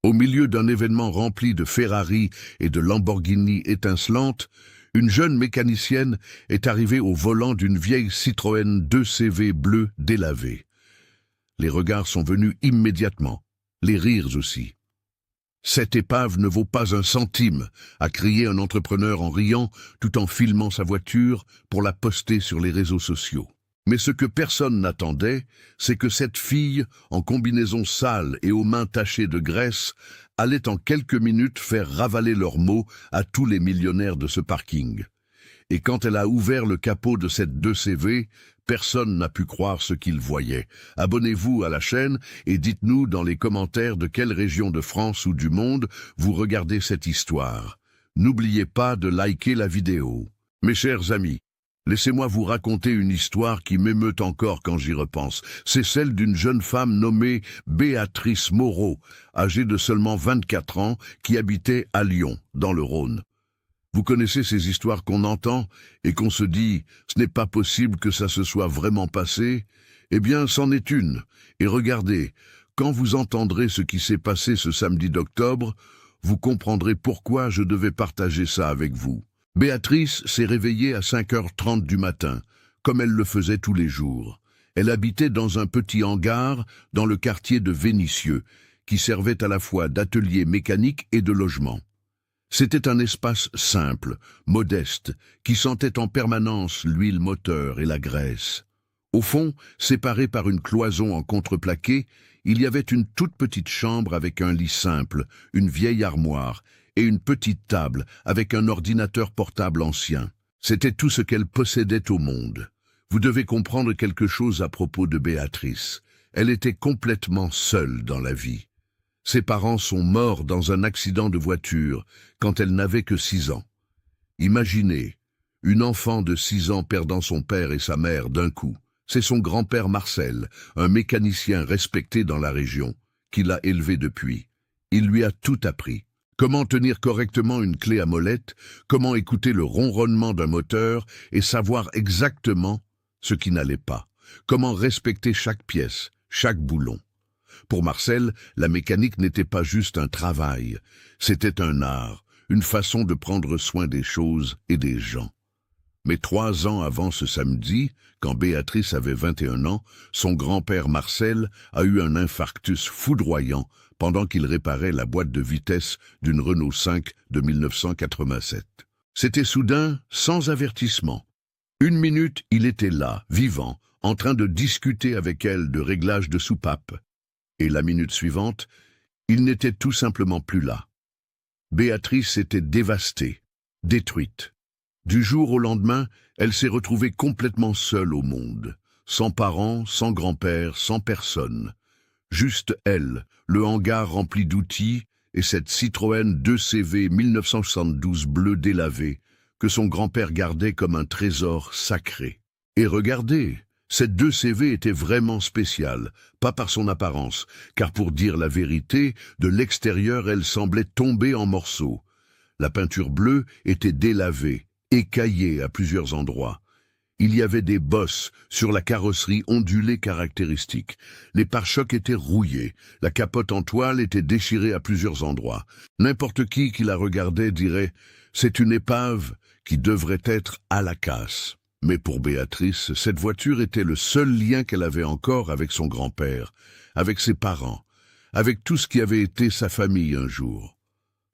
Au milieu d'un événement rempli de Ferrari et de Lamborghini étincelantes, une jeune mécanicienne est arrivée au volant d'une vieille Citroën 2CV bleue délavée. Les regards sont venus immédiatement, les rires aussi. « Cette épave ne vaut pas un centime », a crié un entrepreneur en riant tout en filmant sa voiture pour la poster sur les réseaux sociaux. Mais ce que personne n'attendait, c'est que cette fille, en combinaison sale et aux mains tachées de graisse, allait en quelques minutes faire ravaler leurs mots à tous les millionnaires de ce parking. Et quand elle a ouvert le capot de cette 2CV, personne n'a pu croire ce qu'il voyait. Abonnez-vous à la chaîne et dites-nous dans les commentaires de quelle région de France ou du monde vous regardez cette histoire. N'oubliez pas de liker la vidéo. Mes chers amis, laissez-moi vous raconter une histoire qui m'émeut encore quand j'y repense. C'est celle d'une jeune femme nommée Béatrice Moreau, âgée de seulement 24 ans, qui habitait à Lyon, dans le Rhône. Vous connaissez ces histoires qu'on entend et qu'on se dit « ce n'est pas possible que ça se soit vraiment passé ». Eh bien, c'en est une. Et regardez, quand vous entendrez ce qui s'est passé ce samedi d'octobre, vous comprendrez pourquoi je devais partager ça avec vous. Béatrice s'est réveillée à 5h30 du matin, comme elle le faisait tous les jours. Elle habitait dans un petit hangar dans le quartier de Vénissieux, qui servait à la fois d'atelier mécanique et de logement. C'était un espace simple, modeste, qui sentait en permanence l'huile moteur et la graisse. Au fond, séparé par une cloison en contreplaqué, il y avait une toute petite chambre avec un lit simple, une vieille armoire et une petite table avec un ordinateur portable ancien. C'était tout ce qu'elle possédait au monde. Vous devez comprendre quelque chose à propos de Béatrice. Elle était complètement seule dans la vie. Ses parents sont morts dans un accident de voiture quand elle n'avait que 6 ans. Imaginez, une enfant de 6 ans perdant son père et sa mère d'un coup. C'est son grand-père Marcel, un mécanicien respecté dans la région, qui l'a élevée depuis. Il lui a tout appris. Comment tenir correctement une clé à molette, comment écouter le ronronnement d'un moteur et savoir exactement ce qui n'allait pas. Comment respecter chaque pièce, chaque boulon. Pour Marcel, la mécanique n'était pas juste un travail, c'était un art, une façon de prendre soin des choses et des gens. Mais 3 ans avant ce samedi, quand Béatrice avait 21 ans, son grand-père Marcel a eu un infarctus foudroyant pendant qu'il réparait la boîte de vitesse d'une Renault 5 de 1987. C'était soudain, sans avertissement. 1 minute, il était là, vivant, en train de discuter avec elle de réglage de soupape. Et la minute suivante, il n'était tout simplement plus là. Béatrice était dévastée, détruite. Du jour au lendemain, elle s'est retrouvée complètement seule au monde, sans parents, sans grand-père, sans personne. Juste elle, le hangar rempli d'outils et cette Citroën 2CV 1972 bleue délavée que son grand-père gardait comme un trésor sacré. Et regardez, cette 2CV était vraiment spéciale, pas par son apparence, car pour dire la vérité, de l'extérieur elle semblait tomber en morceaux. La peinture bleue était délavée, écaillée à plusieurs endroits. Il y avait des bosses sur la carrosserie ondulée caractéristique. Les pare-chocs étaient rouillés, la capote en toile était déchirée à plusieurs endroits. N'importe qui la regardait dirait « c'est une épave qui devrait être à la casse ». Mais pour Béatrice, cette voiture était le seul lien qu'elle avait encore avec son grand-père, avec ses parents, avec tout ce qui avait été sa famille un jour.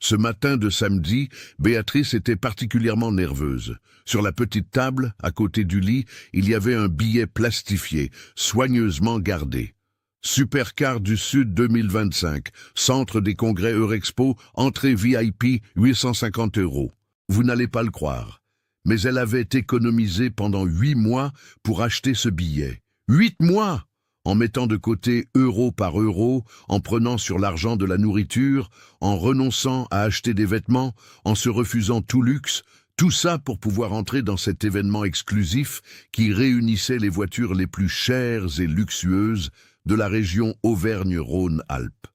Ce matin de samedi, Béatrice était particulièrement nerveuse. Sur la petite table, à côté du lit, il y avait un billet plastifié, soigneusement gardé. Supercar du Sud 2025, Centre des Congrès Eurexpo, entrée VIP, 850 €. Vous n'allez pas le croire. Mais elle avait économisé pendant 8 mois pour acheter ce billet. 8 mois! En mettant de côté euro par euro, en prenant sur l'argent de la nourriture, en renonçant à acheter des vêtements, en se refusant tout luxe, tout ça pour pouvoir entrer dans cet événement exclusif qui réunissait les voitures les plus chères et luxueuses de la région Auvergne-Rhône-Alpes.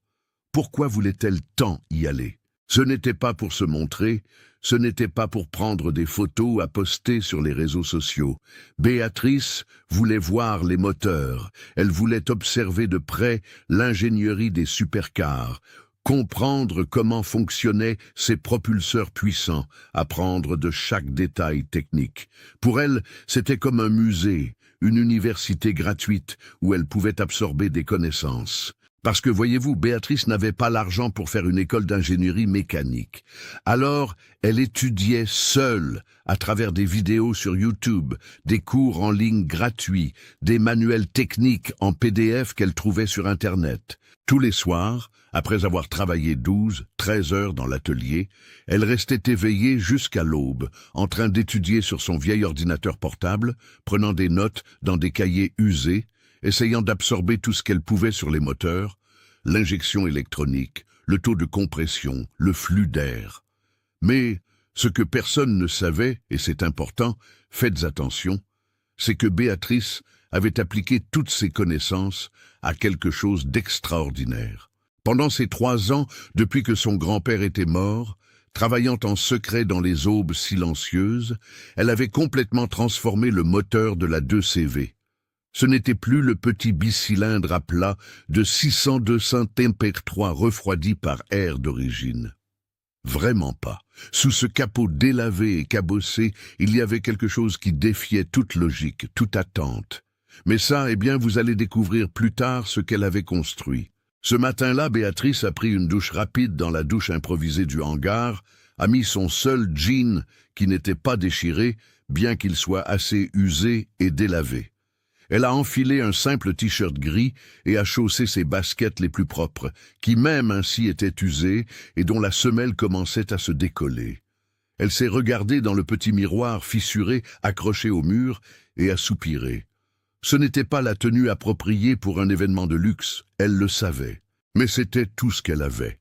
Pourquoi voulait-elle tant y aller? Ce n'était pas pour se montrer, ce n'était pas pour prendre des photos à poster sur les réseaux sociaux. Béatrice voulait voir les moteurs, elle voulait observer de près l'ingénierie des supercars, comprendre comment fonctionnaient ces propulseurs puissants, apprendre de chaque détail technique. Pour elle, c'était comme un musée, une université gratuite où elle pouvait absorber des connaissances. Parce que, voyez-vous, Béatrice n'avait pas l'argent pour faire une école d'ingénierie mécanique. Alors, elle étudiait seule, à travers des vidéos sur YouTube, des cours en ligne gratuits, des manuels techniques en PDF qu'elle trouvait sur Internet. Tous les soirs, après avoir travaillé 12-13 heures dans l'atelier, elle restait éveillée jusqu'à l'aube, en train d'étudier sur son vieil ordinateur portable, prenant des notes dans des cahiers usés, essayant d'absorber tout ce qu'elle pouvait sur les moteurs, l'injection électronique, le taux de compression, le flux d'air. Mais ce que personne ne savait, et c'est important, faites attention, c'est que Béatrice avait appliqué toutes ses connaissances à quelque chose d'extraordinaire. Pendant ces 3 ans, depuis que son grand-père était mort, travaillant en secret dans les aubes silencieuses, elle avait complètement transformé le moteur de la 2CV. Ce n'était plus le petit bicylindre à plat de 602 Saint-Tempère-3 refroidi par air d'origine. Vraiment pas. Sous ce capot délavé et cabossé, il y avait quelque chose qui défiait toute logique, toute attente. Mais ça, eh bien, vous allez découvrir plus tard ce qu'elle avait construit. Ce matin-là, Béatrice a pris une douche rapide dans la douche improvisée du hangar, a mis son seul jean qui n'était pas déchiré, bien qu'il soit assez usé et délavé. Elle a enfilé un simple t-shirt gris et a chaussé ses baskets les plus propres, qui même ainsi étaient usées et dont la semelle commençait à se décoller. Elle s'est regardée dans le petit miroir fissuré accroché au mur et a soupiré. Ce n'était pas la tenue appropriée pour un événement de luxe, elle le savait, mais c'était tout ce qu'elle avait.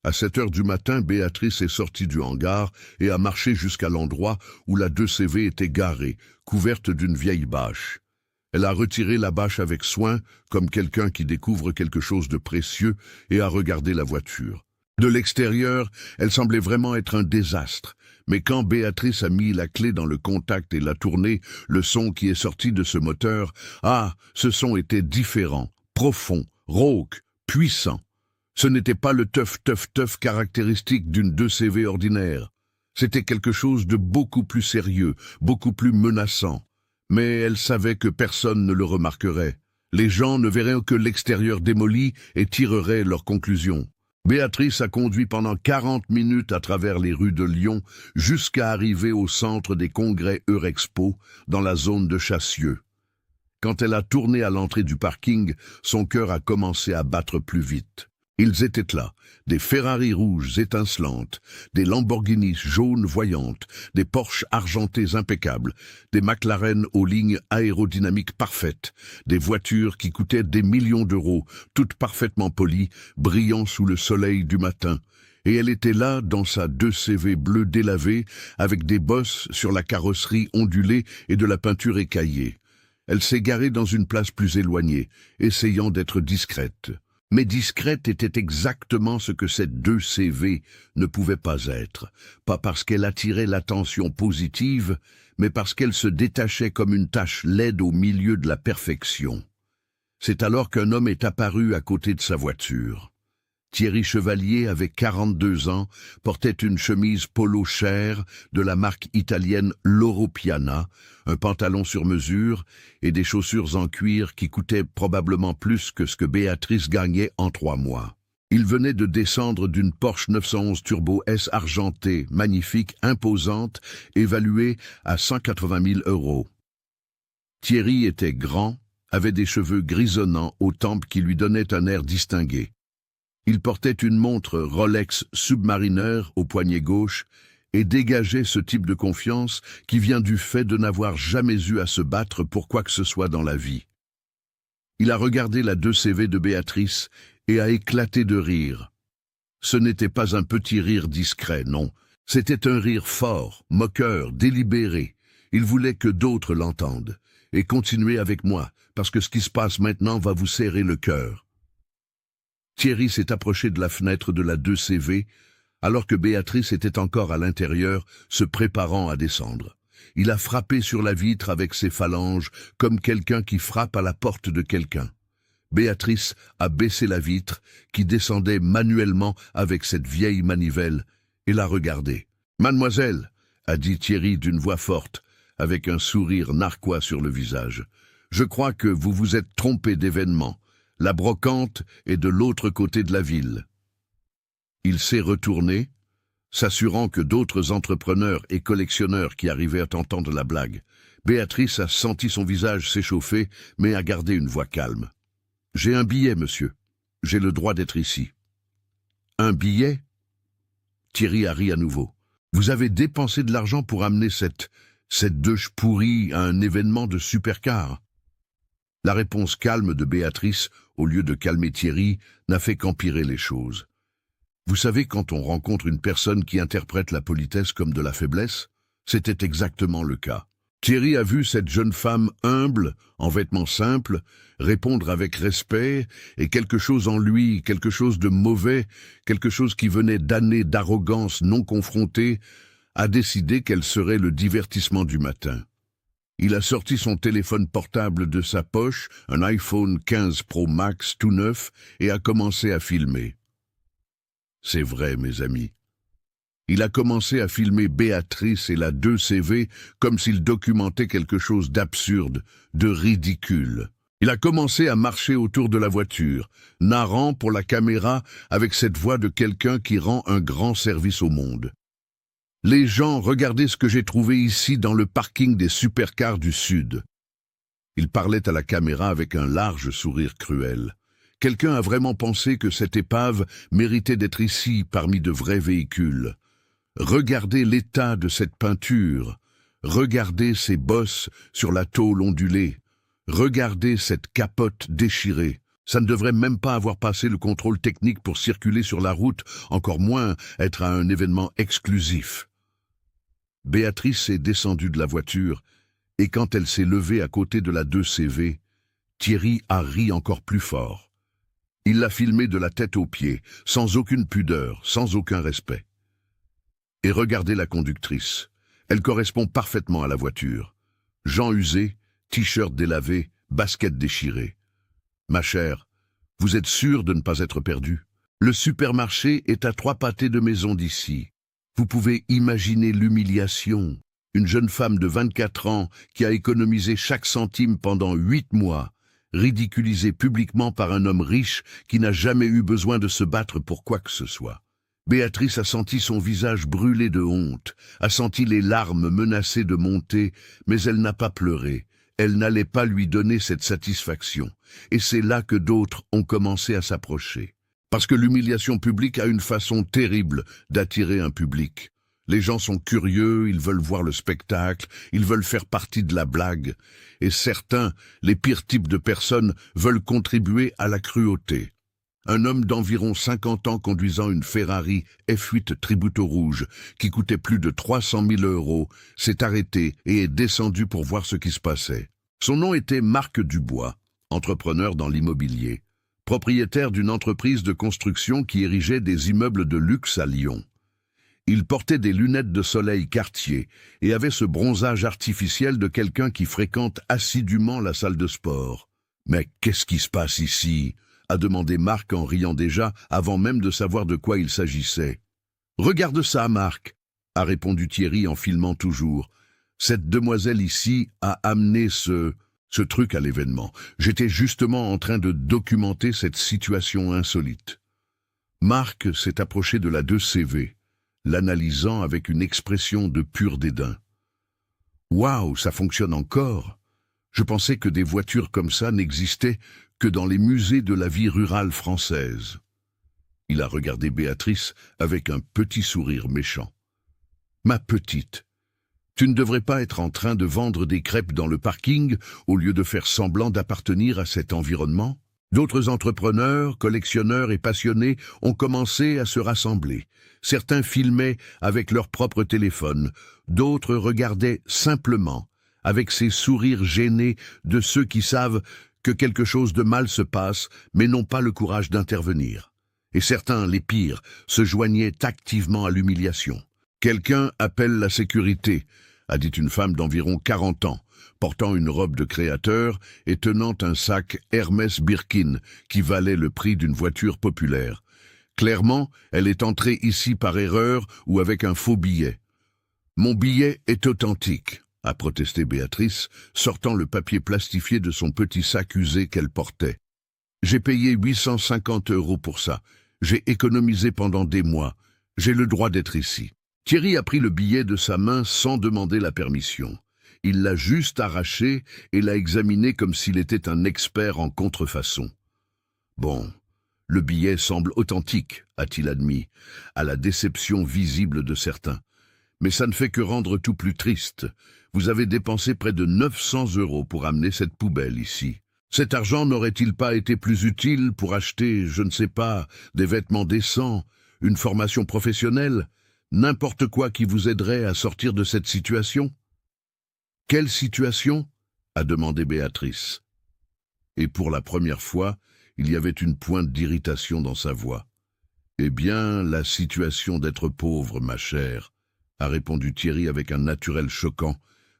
À 7 heures du matin, Béatrice est sortie du hangar et a marché jusqu'à l'endroit où la 2CV était garée, couverte d'une vieille bâche. Elle a retiré la bâche avec soin, comme quelqu'un qui découvre quelque chose de précieux, et a regardé la voiture. De l'extérieur, elle semblait vraiment être un désastre, mais quand Béatrice a mis la clé dans le contact et l'a tourné, le son qui est sorti de ce moteur, ce son était différent, profond, rauque, puissant. Ce n'était pas le teuf caractéristique d'une 2CV ordinaire. C'était quelque chose de beaucoup plus sérieux, beaucoup plus menaçant. Mais elle savait que personne ne le remarquerait. Les gens ne verraient que l'extérieur démoli et tireraient leurs conclusions. Béatrice a conduit pendant 40 minutes à travers les rues de Lyon jusqu'à arriver au centre des congrès Eurexpo, dans la zone de Chassieux. Quand elle a tourné à l'entrée du parking, son cœur a commencé à battre plus vite. Ils étaient là, des Ferrari rouges étincelantes, des Lamborghini jaunes voyantes, des Porsche argentés impeccables, des McLaren aux lignes aérodynamiques parfaites, des voitures qui coûtaient des millions d'euros, toutes parfaitement polies, brillant sous le soleil du matin. Et elle était là, dans sa 2CV bleue délavée, avec des bosses sur la carrosserie ondulée et de la peinture écaillée. Elle s'est garée dans une place plus éloignée, essayant d'être discrète. Mais discrète était exactement ce que cette 2CV ne pouvait pas être, pas parce qu'elle attirait l'attention positive, mais parce qu'elle se détachait comme une tache laide au milieu de la perfection. C'est alors qu'un homme est apparu à côté de sa voiture. Thierry Chevalier avait 42 ans, portait une chemise polo chair de la marque italienne Loro Piana, un pantalon sur mesure et des chaussures en cuir qui coûtaient probablement plus que ce que Béatrice gagnait en 3 mois. Il venait de descendre d'une Porsche 911 Turbo S argentée, magnifique, imposante, évaluée à 180 000 €. Thierry était grand, avait des cheveux grisonnants aux tempes qui lui donnaient un air distingué. Il portait une montre Rolex Submariner au poignet gauche et dégageait ce type de confiance qui vient du fait de n'avoir jamais eu à se battre pour quoi que ce soit dans la vie. Il a regardé la 2CV de Béatrice et a éclaté de rire. Ce n'était pas un petit rire discret, non. C'était un rire fort, moqueur, délibéré. Il voulait que d'autres l'entendent. Et continuez avec moi, parce que ce qui se passe maintenant va vous serrer le cœur. Thierry s'est approché de la fenêtre de la 2CV, alors que Béatrice était encore à l'intérieur, se préparant à descendre. Il a frappé sur la vitre avec ses phalanges, comme quelqu'un qui frappe à la porte de quelqu'un. Béatrice a baissé la vitre, qui descendait manuellement avec cette vieille manivelle, et l'a regardé. « Mademoiselle !» a dit Thierry d'une voix forte, avec un sourire narquois sur le visage. « Je crois que vous vous êtes trompé d'événement. La brocante est de l'autre côté de la ville. » Il s'est retourné, s'assurant que d'autres entrepreneurs et collectionneurs qui arrivaient entendre la blague. Béatrice a senti son visage s'échauffer, mais a gardé une voix calme. « J'ai un billet, monsieur. J'ai le droit d'être ici. »« Un billet ?» Thierry a ri à nouveau. « Vous avez dépensé de l'argent pour amener cette douche pourrie à un événement de supercar ?» La réponse calme de Béatrice, au lieu de calmer Thierry, n'a fait qu'empirer les choses. Vous savez, quand on rencontre une personne qui interprète la politesse comme de la faiblesse, c'était exactement le cas. Thierry a vu cette jeune femme humble, en vêtements simples, répondre avec respect, et quelque chose en lui, quelque chose de mauvais, quelque chose qui venait d'années d'arrogance non confrontée, a décidé qu'elle serait le divertissement du matin. Il a sorti son téléphone portable de sa poche, un iPhone 15 Pro Max tout neuf, et a commencé à filmer. C'est vrai, mes amis. Il a commencé à filmer Béatrice et la 2CV comme s'il documentait quelque chose d'absurde, de ridicule. Il a commencé à marcher autour de la voiture, narrant pour la caméra avec cette voix de quelqu'un qui rend un grand service au monde. Les gens, regardez ce que j'ai trouvé ici dans le parking des supercars du Sud. Il parlait à la caméra avec un large sourire cruel. Quelqu'un a vraiment pensé que cette épave méritait d'être ici parmi de vrais véhicules. Regardez l'état de cette peinture. Regardez ces bosses sur la tôle ondulée. Regardez cette capote déchirée. Ça ne devrait même pas avoir passé le contrôle technique pour circuler sur la route, encore moins être à un événement exclusif. Béatrice est descendue de la voiture, et quand elle s'est levée à côté de la 2CV, Thierry a ri encore plus fort. Il l'a filmée de la tête aux pieds, sans aucune pudeur, sans aucun respect. Et regardez la conductrice. Elle correspond parfaitement à la voiture. Jeans usés, t-shirt délavé, baskets déchirées. Ma chère, vous êtes sûre de ne pas être perdue? Le supermarché est à 3 pâtés de maison d'ici. Vous pouvez imaginer l'humiliation. Une jeune femme de 24 ans qui a économisé chaque centime pendant 8 mois, ridiculisée publiquement par un homme riche qui n'a jamais eu besoin de se battre pour quoi que ce soit. Béatrice a senti son visage brûler de honte, a senti les larmes menacées de monter, mais elle n'a pas pleuré. Elle n'allait pas lui donner cette satisfaction. Et c'est là que d'autres ont commencé à s'approcher. Parce que l'humiliation publique a une façon terrible d'attirer un public. Les gens sont curieux, ils veulent voir le spectacle, ils veulent faire partie de la blague. Et certains, les pires types de personnes, veulent contribuer à la cruauté. Un homme d'environ 50 ans conduisant une Ferrari F8 Tributo rouge qui coûtait plus de 300 000 € s'est arrêté et est descendu pour voir ce qui se passait. Son nom était Marc Dubois, entrepreneur dans l'immobilier, propriétaire d'une entreprise de construction qui érigeait des immeubles de luxe à Lyon. Il portait des lunettes de soleil Cartier et avait ce bronzage artificiel de quelqu'un qui fréquente assidûment la salle de sport. « Mais qu'est-ce qui se passe ici ?» a demandé Marc en riant déjà, avant même de savoir de quoi il s'agissait. « Regarde ça, Marc !» a répondu Thierry en filmant toujours. « Cette demoiselle ici a amené ce truc à l'événement. J'étais justement en train de documenter cette situation insolite. » Marc s'est approché de la 2CV, l'analysant avec une expression de pur dédain. « Waouh, ça fonctionne encore! Je pensais que des voitures comme ça n'existaient que dans les musées de la vie rurale française. » Il a regardé Béatrice avec un petit sourire méchant. « Ma petite, tu ne devrais pas être en train de vendre des crêpes dans le parking au lieu de faire semblant d'appartenir à cet environnement ?» D'autres entrepreneurs, collectionneurs et passionnés ont commencé à se rassembler. Certains filmaient avec leur propre téléphone, d'autres regardaient simplement, avec ces sourires gênés de ceux qui savent que quelque chose de mal se passe, mais n'ont pas le courage d'intervenir. Et certains, les pires, se joignaient activement à l'humiliation. Quelqu'un appelle la sécurité, a dit une femme d'environ 40 ans, portant une robe de créateur et tenant un sac Hermès Birkin qui valait le prix d'une voiture populaire. Clairement, elle est entrée ici par erreur ou avec un faux billet. « Mon billet est authentique », a protesté Béatrice, sortant le papier plastifié de son petit sac usé qu'elle portait. « J'ai payé 850 € pour ça. J'ai économisé pendant des mois. J'ai le droit d'être ici. » Thierry a pris le billet de sa main sans demander la permission. Il l'a juste arraché et l'a examiné comme s'il était un expert en contrefaçon. « Bon, le billet semble authentique, » a-t-il admis, à la déception visible de certains. « Mais ça ne fait que rendre tout plus triste. Vous avez dépensé près de 900 € pour amener cette poubelle ici. Cet argent n'aurait-il pas été plus utile pour acheter, je ne sais pas, des vêtements décents, une formation professionnelle, n'importe quoi qui vous aiderait à sortir de cette situation ?» « Quelle situation ?» a demandé Béatrice. Et pour la première fois, il y avait une pointe d'irritation dans sa voix. « Eh bien, la situation d'être pauvre, ma chère, » a répondu Thierry avec un naturel choquant,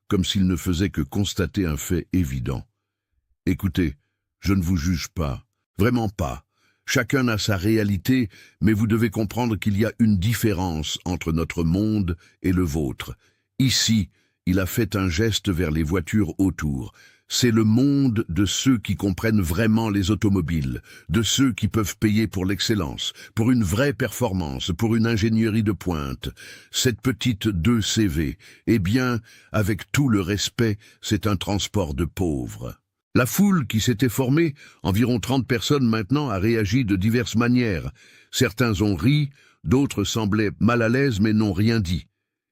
comme s'il ne faisait que constater un fait évident. « Écoutez, je ne vous juge pas, vraiment pas. Chacun a sa réalité, mais vous devez comprendre qu'il y a une différence entre notre monde et le vôtre. Ici, il a fait un geste vers les voitures autour. C'est le monde de ceux qui comprennent vraiment les automobiles, de ceux qui peuvent payer pour l'excellence, pour une vraie performance, pour une ingénierie de pointe. Cette petite 2CV, eh bien, avec tout le respect, c'est un transport de pauvres. » La foule qui s'était formée, environ 30 personnes maintenant, a réagi de diverses manières. Certains ont ri, d'autres semblaient mal à l'aise mais n'ont rien dit.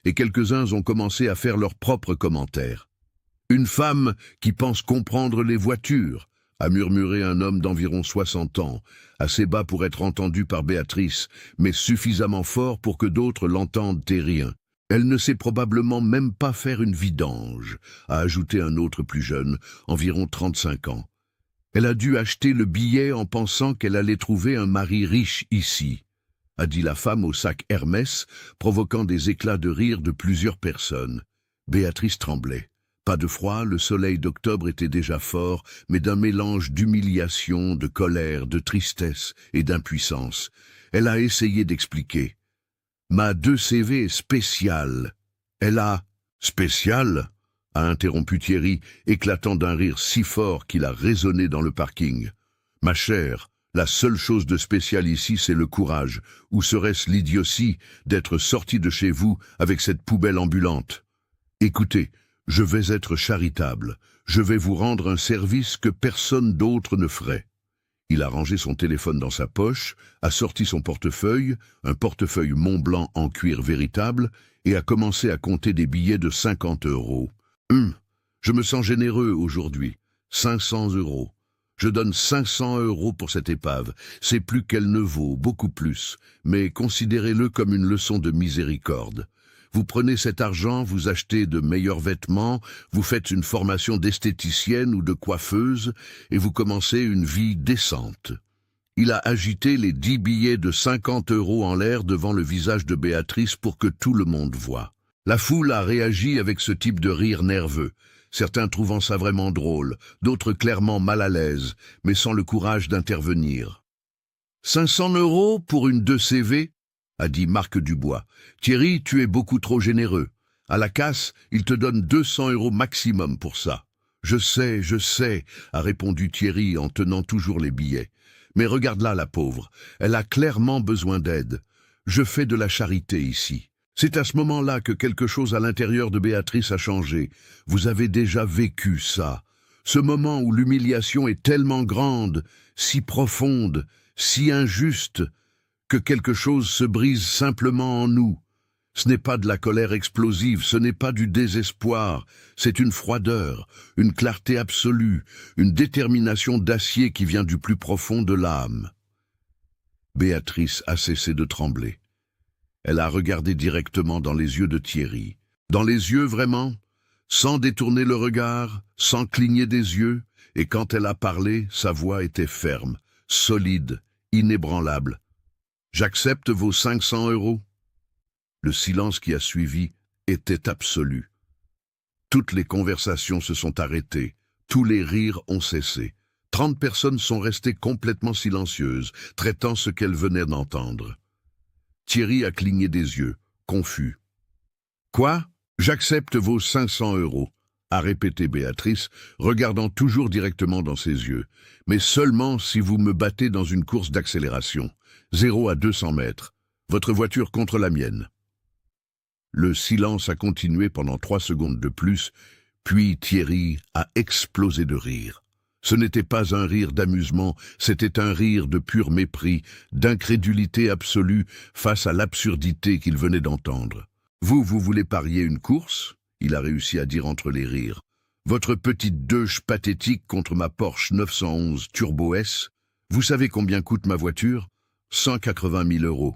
Et quelques-uns ont commencé à faire leurs propres commentaires. « Une femme qui pense comprendre les voitures », a murmuré un homme d'environ 60 ans, assez bas pour être entendu par Béatrice, mais suffisamment fort pour que d'autres l'entendent et rient. « Elle ne sait probablement même pas faire une vidange », a ajouté un autre plus jeune, environ 35 ans. « Elle a dû acheter le billet en pensant qu'elle allait trouver un mari riche ici », a dit la femme au sac Hermès, provoquant des éclats de rire de plusieurs personnes. Béatrice tremblait. Pas de froid, le soleil d'octobre était déjà fort, mais d'un mélange d'humiliation, de colère, de tristesse et d'impuissance. Elle a essayé d'expliquer. « Ma 2CV est spéciale. » Elle a... « Spéciale ?» a interrompu Thierry, éclatant d'un rire si fort qu'il a résonné dans le parking. « Ma chère, la seule chose de spécial ici, c'est le courage. Ou serait-ce l'idiotie d'être sorti de chez vous avec cette poubelle ambulante? Écoutez, je vais être charitable. Je vais vous rendre un service que personne d'autre ne ferait. » Il a rangé son téléphone dans sa poche, a sorti son portefeuille, un portefeuille Montblanc en cuir véritable, et a commencé à compter des billets de 50 €. Je me sens généreux aujourd'hui. 500 €. Je donne 500 € pour cette épave. C'est plus qu'elle ne vaut, beaucoup plus. Mais considérez-le comme une leçon de miséricorde. Vous prenez cet argent, vous achetez de meilleurs vêtements, vous faites une formation d'esthéticienne ou de coiffeuse, et vous commencez une vie décente. Il a agité les 10 billets de 50 € en l'air devant le visage de Béatrice pour que tout le monde voie. La foule a réagi avec ce type de rire nerveux, certains trouvant ça vraiment drôle, d'autres clairement mal à l'aise, mais sans le courage d'intervenir. « 500 € pour une 2CV ?» a dit Marc Dubois. « Thierry, tu es beaucoup trop généreux. À la casse, il te donne 200 € maximum pour ça. »« Je sais, » a répondu Thierry en tenant toujours les billets. « Mais regarde-la, la pauvre. Elle a clairement besoin d'aide. Je fais de la charité ici. » C'est à ce moment-là que quelque chose à l'intérieur de Béatrice a changé. Vous avez déjà vécu ça. Ce moment où l'humiliation est tellement grande, si profonde, si injuste, que quelque chose se brise simplement en nous. Ce n'est pas de la colère explosive, ce n'est pas du désespoir, c'est une froideur, une clarté absolue, une détermination d'acier qui vient du plus profond de l'âme. Béatrice a cessé de trembler. Elle a regardé directement dans les yeux de Thierry. Dans les yeux vraiment, sans détourner le regard, sans cligner des yeux, et quand elle a parlé, sa voix était ferme, solide, inébranlable. « J'accepte vos 500 €. » Le silence qui a suivi était absolu. Toutes les conversations se sont arrêtées, tous les rires ont cessé. 30 personnes sont restées complètement silencieuses, traitant ce qu'elles venaient d'entendre. Thierry a cligné des yeux, confus. « Quoi ? J'accepte vos 500 €, a répété Béatrice, regardant toujours directement dans ses yeux. Mais seulement si vous me battez dans une course d'accélération. 0 à 200 mètres. Votre voiture contre la mienne. » Le silence a continué pendant 3 secondes de plus, puis Thierry a explosé de rire. Ce n'était pas un rire d'amusement, c'était un rire de pur mépris, d'incrédulité absolue face à l'absurdité qu'il venait d'entendre. « Vous voulez parier une course ?» il a réussi à dire entre les rires. « Votre petite deuche pathétique contre ma Porsche 911 Turbo S. Vous savez combien coûte ma voiture ? 180 000 €.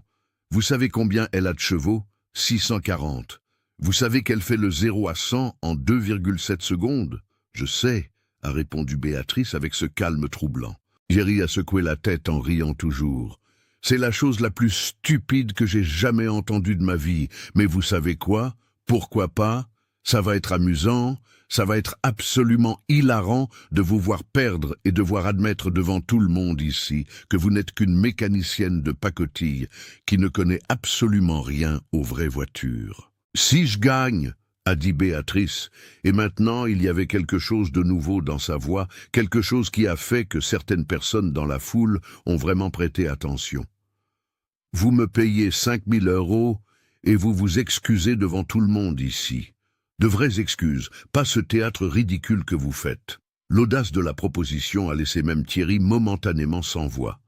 Vous savez combien elle a de chevaux ? 640. Vous savez qu'elle fait le 0 à 100 en 2,7 secondes ? Je sais, a répondu Béatrice avec ce calme troublant. Thierry a secoué la tête en riant toujours. C'est la chose la plus stupide que j'ai jamais entendue de ma vie. Mais vous savez quoi ? Pourquoi pas ? Ça va être amusant, ça va être absolument hilarant de vous voir perdre et devoir admettre devant tout le monde ici que vous n'êtes qu'une mécanicienne de pacotille qui ne connaît absolument rien aux vraies voitures. « Si je gagne !» a dit Béatrice, et maintenant il y avait quelque chose de nouveau dans sa voix, quelque chose qui a fait que certaines personnes dans la foule ont vraiment prêté attention. « Vous me payez 5 000 € et vous vous excusez devant tout le monde ici. De vraies excuses, pas ce théâtre ridicule que vous faites. » L'audace de la proposition a laissé même Thierry momentanément sans voix.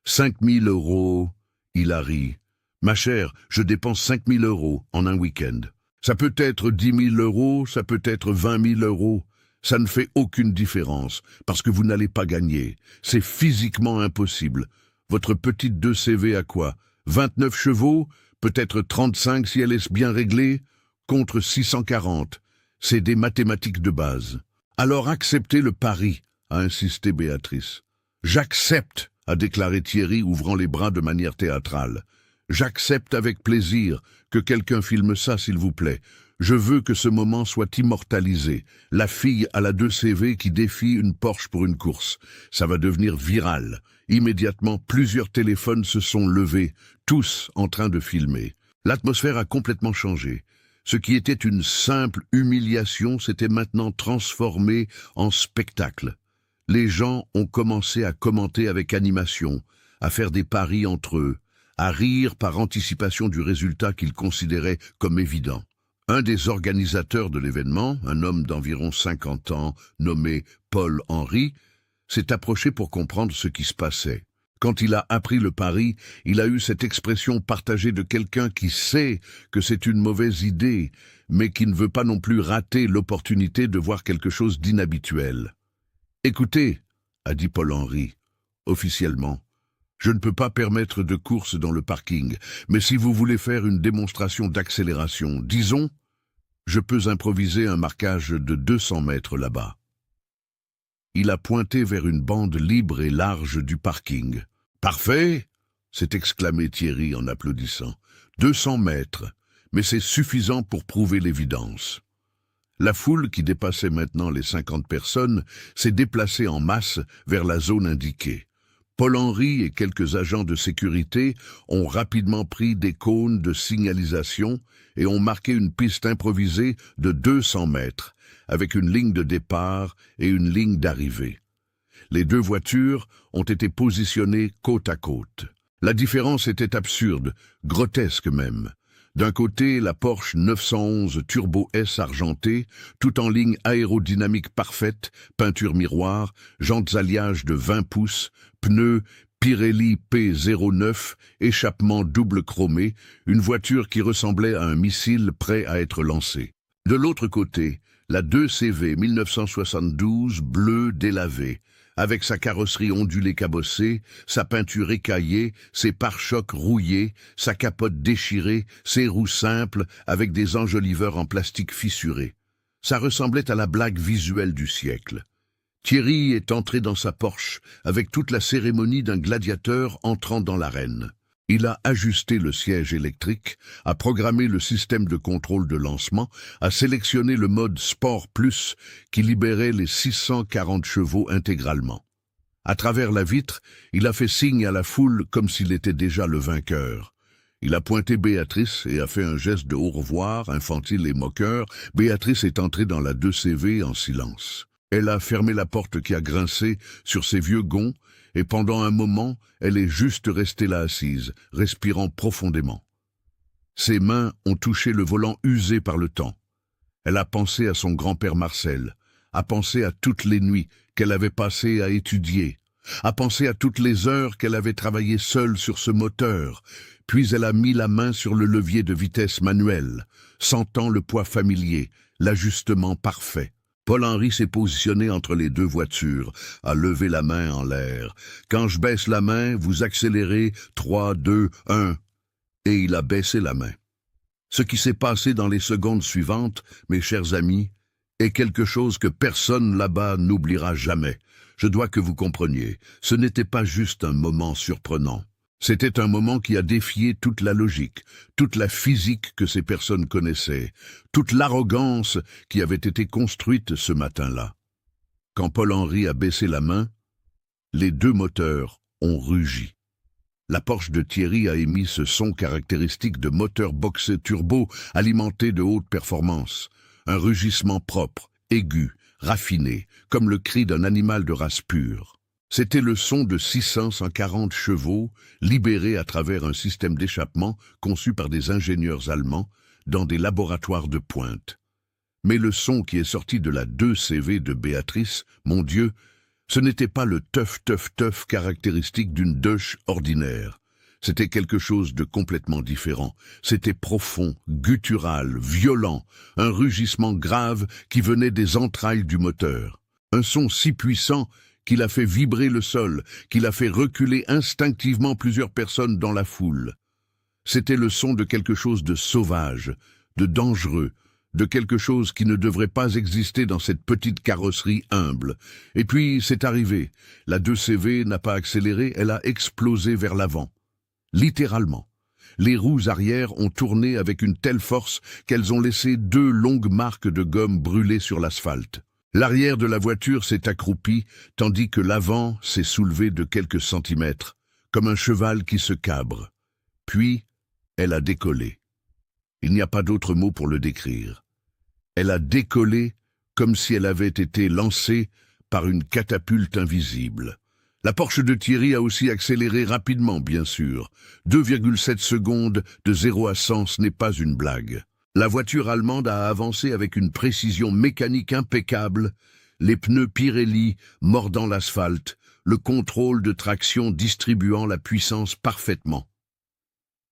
5 000 €, il a ri. « Ma chère, je dépense 5 000 € en un week-end. Ça peut être 10 000 €, ça peut être 20 000 €. Ça ne fait aucune différence, parce que vous n'allez pas gagner. C'est physiquement impossible. Votre petite 2CV a quoi ? 29 chevaux, peut-être 35 si elle est bien réglée, contre 640. C'est des mathématiques de base. Alors acceptez le pari, a insisté Béatrice. J'accepte, a déclaré Thierry, ouvrant les bras de manière théâtrale. J'accepte avec plaisir que quelqu'un filme ça, s'il vous plaît. Je veux que ce moment soit immortalisé. La fille à la 2CV qui défie une Porsche pour une course. Ça va devenir viral. Immédiatement, plusieurs téléphones se sont levés, tous en train de filmer. L'atmosphère a complètement changé. Ce qui était une simple humiliation s'était maintenant transformé en spectacle. Les gens ont commencé à commenter avec animation, à faire des paris entre eux, à rire par anticipation du résultat qu'ils considéraient comme évident. Un des organisateurs de l'événement, un homme d'environ 50 ans, nommé Paul Henry, s'est approché pour comprendre ce qui se passait. Quand il a appris le pari, il a eu cette expression partagée de quelqu'un qui sait que c'est une mauvaise idée, mais qui ne veut pas non plus rater l'opportunité de voir quelque chose d'inhabituel. « Écoutez, » a dit Paul Henry, officiellement, « je ne peux pas permettre de course dans le parking, mais si vous voulez faire une démonstration d'accélération, disons, je peux improviser un marquage de 200 mètres là-bas. » Il a pointé vers une bande libre et large du parking. « Parfait !» s'est exclamé Thierry en applaudissant. « 200 mètres, mais c'est suffisant pour prouver l'évidence. » La foule, qui dépassait maintenant les 50 personnes, s'est déplacée en masse vers la zone indiquée. Paul Henry et quelques agents de sécurité ont rapidement pris des cônes de signalisation et ont marqué une piste improvisée de 200 mètres, avec une ligne de départ et une ligne d'arrivée. Les deux voitures ont été positionnées côte à côte. La différence était absurde, grotesque même. D'un côté, la Porsche 911 Turbo S argentée, tout en ligne aérodynamique parfaite, peinture miroir, jantes alliage de 20 pouces, pneus Pirelli P09, échappement double chromé, une voiture qui ressemblait à un missile prêt à être lancé. De l'autre côté, la 2CV 1972 bleue délavée, avec sa carrosserie ondulée cabossée, sa peinture écaillée, ses pare-chocs rouillés, sa capote déchirée, ses roues simples avec des enjoliveurs en plastique fissuré. Ça ressemblait à la blague visuelle du siècle. Thierry est entré dans sa Porsche avec toute la cérémonie d'un gladiateur entrant dans l'arène. Il a ajusté le siège électrique, a programmé le système de contrôle de lancement, a sélectionné le mode Sport Plus qui libérait les 640 chevaux intégralement. À travers la vitre, il a fait signe à la foule comme s'il était déjà le vainqueur. Il a pointé Béatrice et a fait un geste de au revoir, infantile et moqueur. Béatrice est entrée dans la 2CV en silence. Elle a fermé la porte qui a grincé sur ses vieux gonds, et pendant un moment, elle est juste restée là assise, respirant profondément. Ses mains ont touché le volant usé par le temps. Elle a pensé à son grand-père Marcel, a pensé à toutes les nuits qu'elle avait passées à étudier, a pensé à toutes les heures qu'elle avait travaillé seule sur ce moteur, puis elle a mis la main sur le levier de vitesse manuel, sentant le poids familier, l'ajustement parfait. Paul-Henri s'est positionné entre les deux voitures, a levé la main en l'air. « Quand je baisse la main, vous accélérez, 3, 2, 1. » Et il a baissé la main. Ce qui s'est passé dans les secondes suivantes, mes chers amis, est quelque chose que personne là-bas n'oubliera jamais. Je dois que vous compreniez, ce n'était pas juste un moment surprenant. C'était un moment qui a défié toute la logique, toute la physique que ces personnes connaissaient, toute l'arrogance qui avait été construite ce matin-là. Quand Paul-Henri a baissé la main, les deux moteurs ont rugi. La Porsche de Thierry a émis ce son caractéristique de moteur boxé turbo alimenté de haute performance. Un rugissement propre, aigu, raffiné, comme le cri d'un animal de race pure. C'était le son de 640 chevaux libérés à travers un système d'échappement conçu par des ingénieurs allemands dans des laboratoires de pointe. Mais le son qui est sorti de la 2CV de Béatrice, mon Dieu, ce n'était pas le teuf caractéristique d'une Deutsch ordinaire. C'était quelque chose de complètement différent. C'était profond, guttural, violent, un rugissement grave qui venait des entrailles du moteur. Un son si puissant qu'il a fait vibrer le sol, qu'il a fait reculer instinctivement plusieurs personnes dans la foule. C'était le son de quelque chose de sauvage, de dangereux, de quelque chose qui ne devrait pas exister dans cette petite carrosserie humble. Et puis, c'est arrivé. La 2CV n'a pas accéléré, elle a explosé vers l'avant. Littéralement. Les roues arrière ont tourné avec une telle force qu'elles ont laissé 2 longues marques de gomme brûlées sur l'asphalte. L'arrière de la voiture s'est accroupi, tandis que l'avant s'est soulevé de quelques centimètres, comme un cheval qui se cabre. Puis, elle a décollé. Il n'y a pas d'autre mot pour le décrire. Elle a décollé comme si elle avait été lancée par une catapulte invisible. La Porsche de Thierry a aussi accéléré rapidement, bien sûr. 2,7 secondes de 0 à 100, ce n'est pas une blague. La voiture allemande a avancé avec une précision mécanique impeccable, les pneus Pirelli mordant l'asphalte, le contrôle de traction distribuant la puissance parfaitement.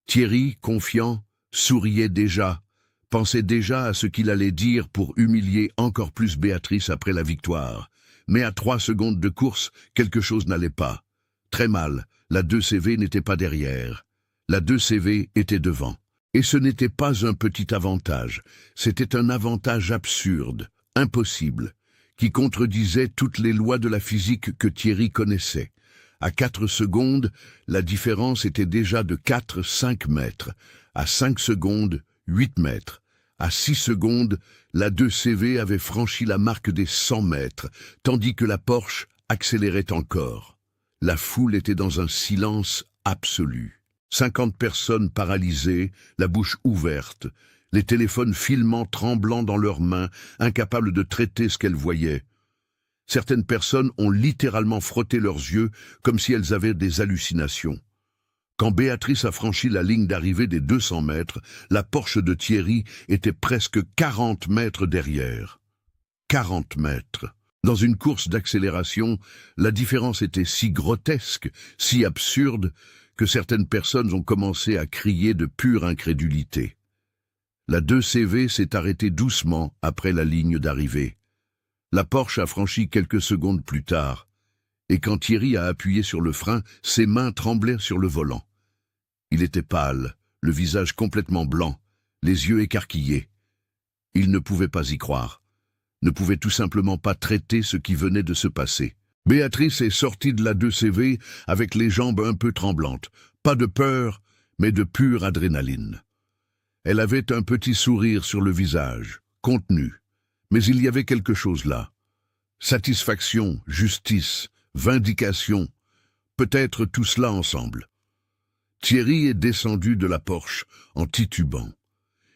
Thierry, confiant, souriait déjà, pensait déjà à ce qu'il allait dire pour humilier encore plus Béatrice après la victoire. Mais à 3 secondes de course, quelque chose n'allait pas. Très mal, la 2CV n'était pas derrière. La 2CV était devant. Et ce n'était pas un petit avantage, c'était un avantage absurde, impossible, qui contredisait toutes les lois de la physique que Thierry connaissait. À 4 secondes, la différence était déjà de 4-5 mètres. À 5 secondes, 8 mètres. À 6 secondes, la 2CV avait franchi la marque des 100 mètres, tandis que la Porsche accélérait encore. La foule était dans un silence absolu. 50 personnes paralysées, la bouche ouverte, les téléphones filmant tremblant dans leurs mains, incapables de traiter ce qu'elles voyaient. Certaines personnes ont littéralement frotté leurs yeux comme si elles avaient des hallucinations. Quand Béatrice a franchi la ligne d'arrivée des 200 mètres, la Porsche de Thierry était presque 40 mètres derrière. 40 mètres. Dans une course d'accélération, la différence était si grotesque, si absurde, que certaines personnes ont commencé à crier de pure incrédulité. La 2CV s'est arrêtée doucement après la ligne d'arrivée. La Porsche a franchi quelques secondes plus tard, et quand Thierry a appuyé sur le frein, ses mains tremblaient sur le volant. Il était pâle, le visage complètement blanc, les yeux écarquillés. Il ne pouvait pas y croire, ne pouvait tout simplement pas traiter ce qui venait de se passer. Béatrice est sortie de la 2CV avec les jambes un peu tremblantes. Pas de peur, mais de pure adrénaline. Elle avait un petit sourire sur le visage, contenu, mais il y avait quelque chose là. Satisfaction, justice, vindication, peut-être tout cela ensemble. Thierry est descendu de la Porsche en titubant.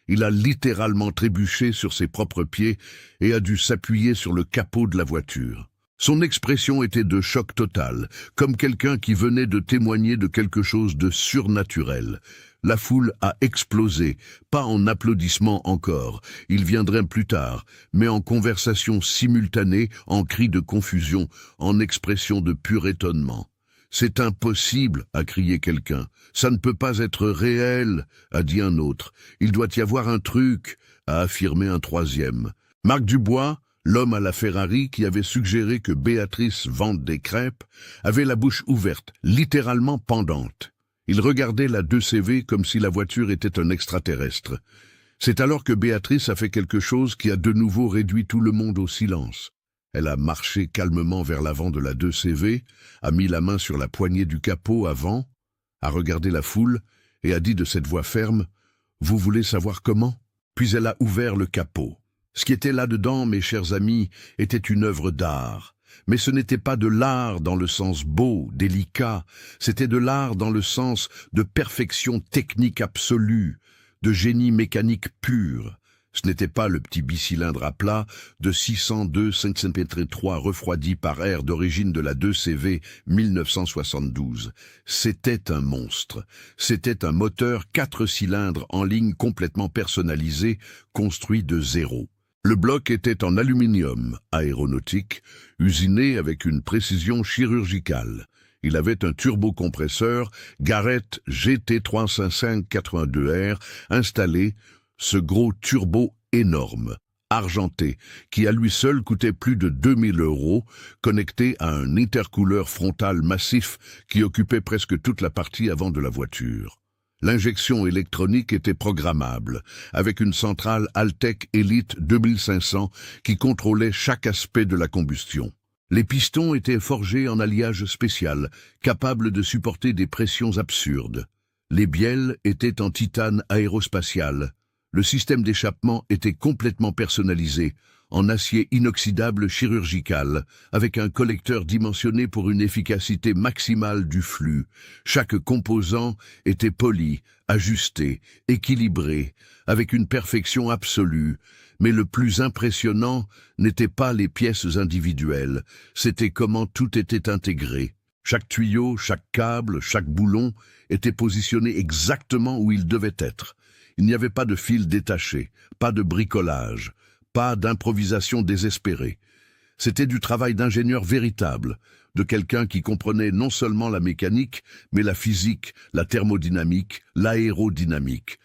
Il a littéralement trébuché sur ses propres pieds et a dû s'appuyer sur le capot de la voiture. Son expression était de choc total, comme quelqu'un qui venait de témoigner de quelque chose de surnaturel. La foule a explosé, pas en applaudissements encore, il viendrait plus tard, mais en conversation simultanée, en cris de confusion, en expression de pur étonnement. « C'est impossible !» a crié quelqu'un. « Ça ne peut pas être réel !» a dit un autre. « Il doit y avoir un truc !» a affirmé un troisième. Marc Dubois, l'homme à la Ferrari qui avait suggéré que Béatrice vende des crêpes, avait la bouche ouverte, littéralement pendante. Il regardait la 2CV comme si la voiture était un extraterrestre. C'est alors que Béatrice a fait quelque chose qui a de nouveau réduit tout le monde au silence. Elle a marché calmement vers l'avant de la 2CV, a mis la main sur la poignée du capot avant, a regardé la foule et a dit de cette voix ferme « Vous voulez savoir comment ?» Puis elle a ouvert le capot. Ce qui était là-dedans, mes chers amis, était une œuvre d'art. Mais ce n'était pas de l'art dans le sens beau, délicat, c'était de l'art dans le sens de perfection technique absolue, de génie mécanique pur. Ce n'était pas le petit bicylindre à plat de 602 503 refroidi par air d'origine de la 2CV 1972. C'était un monstre. C'était un moteur 4 cylindres en ligne complètement personnalisé, construit de zéro. Le bloc était en aluminium aéronautique, usiné avec une précision chirurgicale. Il avait un turbocompresseur Garrett GT355-82R installé, ce gros turbo énorme, argenté, qui à lui seul coûtait plus de 2000 €, connecté à un intercooleur frontal massif qui occupait presque toute la partie avant de la voiture. L'injection électronique était programmable, avec une centrale Altec Elite 2500 qui contrôlait chaque aspect de la combustion. Les pistons étaient forgés en alliage spécial, capable de supporter des pressions absurdes. Les bielles étaient en titane aérospatial. Le système d'échappement était complètement personnalisé, en acier inoxydable chirurgical, avec un collecteur dimensionné pour une efficacité maximale du flux. Chaque composant était poli, ajusté, équilibré, avec une perfection absolue. Mais le plus impressionnant n'était pas les pièces individuelles, c'était comment tout était intégré. Chaque tuyau, chaque câble, chaque boulon était positionné exactement où il devait être. Il n'y avait pas de fil détaché, pas de bricolage, pas d'improvisation désespérée. C'était du travail d'ingénieur véritable, de quelqu'un qui comprenait non seulement la mécanique, mais la physique, la thermodynamique, l'aérodynamique.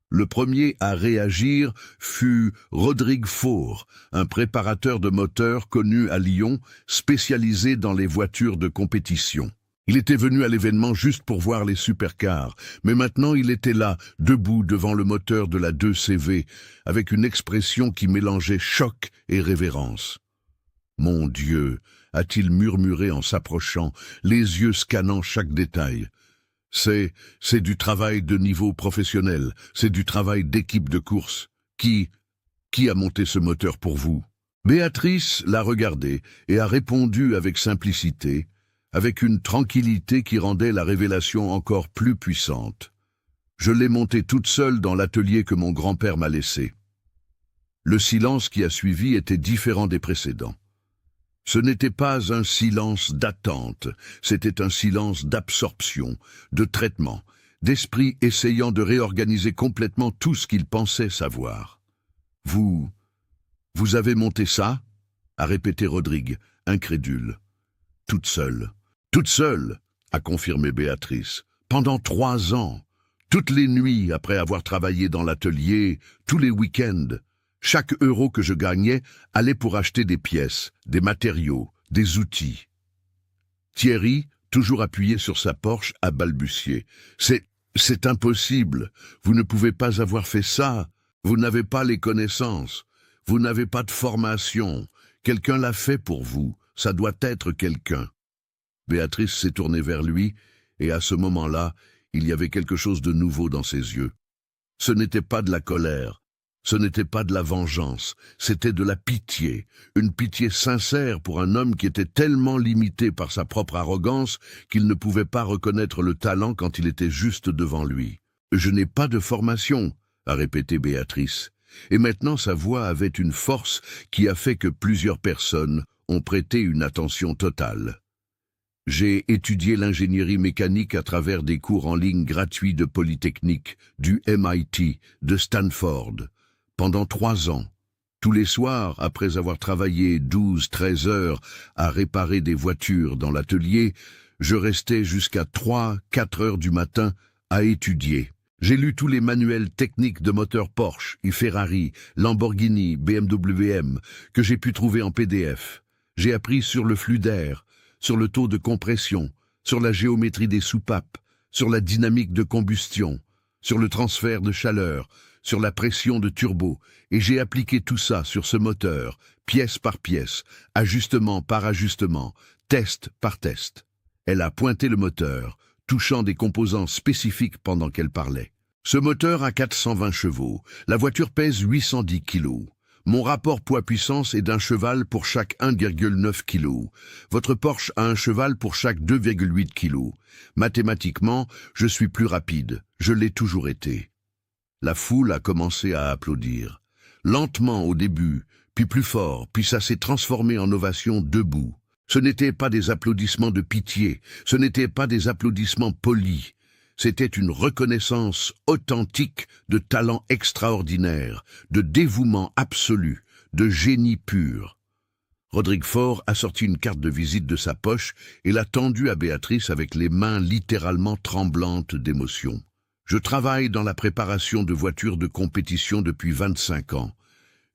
Le premier à réagir fut Rodrigue Faure, un préparateur de moteurs connu à Lyon, spécialisé dans les voitures de compétition. Il était venu à l'événement juste pour voir les supercars, mais maintenant il était là, debout devant le moteur de la 2CV, avec une expression qui mélangeait choc et révérence. « Mon Dieu !» a-t-il murmuré en s'approchant, les yeux scannant chaque détail. « C'est du travail de niveau professionnel, c'est du travail d'équipe de course. Qui a monté ce moteur pour vous ?» Béatrice l'a regardé et a répondu avec simplicité, avec une tranquillité qui rendait la révélation encore plus puissante. Je l'ai montée toute seule dans l'atelier que mon grand-père m'a laissé. Le silence qui a suivi était différent des précédents. Ce n'était pas un silence d'attente, c'était un silence d'absorption, de traitement, d'esprit essayant de réorganiser complètement tout ce qu'il pensait savoir. « Vous avez monté ça ?» a répété Rodrigue, incrédule. « Toute seule. » « Toute seule », a confirmé Béatrice, « pendant 3 ans, toutes les nuits après avoir travaillé dans l'atelier, tous les week-ends. Chaque euro que je gagnais allait pour acheter des pièces, des matériaux, des outils. » Thierry, toujours appuyé sur sa Porsche, a balbutié. « C'est impossible, vous ne pouvez pas avoir fait ça, vous n'avez pas les connaissances, vous n'avez pas de formation, quelqu'un l'a fait pour vous, ça doit être quelqu'un. » Béatrice s'est tournée vers lui, et à ce moment-là, Il y avait quelque chose de nouveau dans ses yeux. Ce n'était pas de la colère, ce n'était pas de la vengeance, c'était de la pitié, une pitié sincère pour un homme qui était tellement limité par sa propre arrogance qu'il ne pouvait pas reconnaître le talent quand il était juste devant lui. « Je n'ai pas de formation », a répété Béatrice, et maintenant sa voix avait une force qui a fait que plusieurs personnes ont prêté une attention totale. J'ai étudié l'ingénierie mécanique à travers des cours en ligne gratuits de Polytechnique, du MIT, de Stanford, pendant 3 ans. Tous les soirs, après avoir travaillé 12-13 heures à réparer des voitures dans l'atelier, je restais jusqu'à 3-4 heures du matin à étudier. J'ai lu tous les manuels techniques de moteurs Porsche et Ferrari, Lamborghini, BMW M que j'ai pu trouver en PDF. J'ai appris sur le flux d'air, sur le taux de compression, sur la géométrie des soupapes, sur la dynamique de combustion, sur le transfert de chaleur, sur la pression de turbo, et j'ai appliqué tout ça sur ce moteur, pièce par pièce, ajustement par ajustement, test par test. Elle a pointé le moteur, touchant des composants spécifiques pendant qu'elle parlait. Ce moteur a 420 chevaux, la voiture pèse 810 kilos. Mon rapport poids-puissance est d'un cheval pour chaque 1,9 kg. Votre Porsche a un cheval pour chaque 2,8 kg. Mathématiquement, je suis plus rapide. Je l'ai toujours été. La foule a commencé à applaudir. Lentement au début, puis plus fort, puis ça s'est transformé en ovation debout. Ce n'étaient pas des applaudissements de pitié, ce n'étaient pas des applaudissements polis. C'était une reconnaissance authentique de talent extraordinaire, de dévouement absolu, de génie pur. Rodrigue Faure a sorti une carte de visite de sa poche et l'a tendue à Béatrice avec les mains littéralement tremblantes d'émotion. Je travaille dans la préparation de voitures de compétition depuis 25 ans.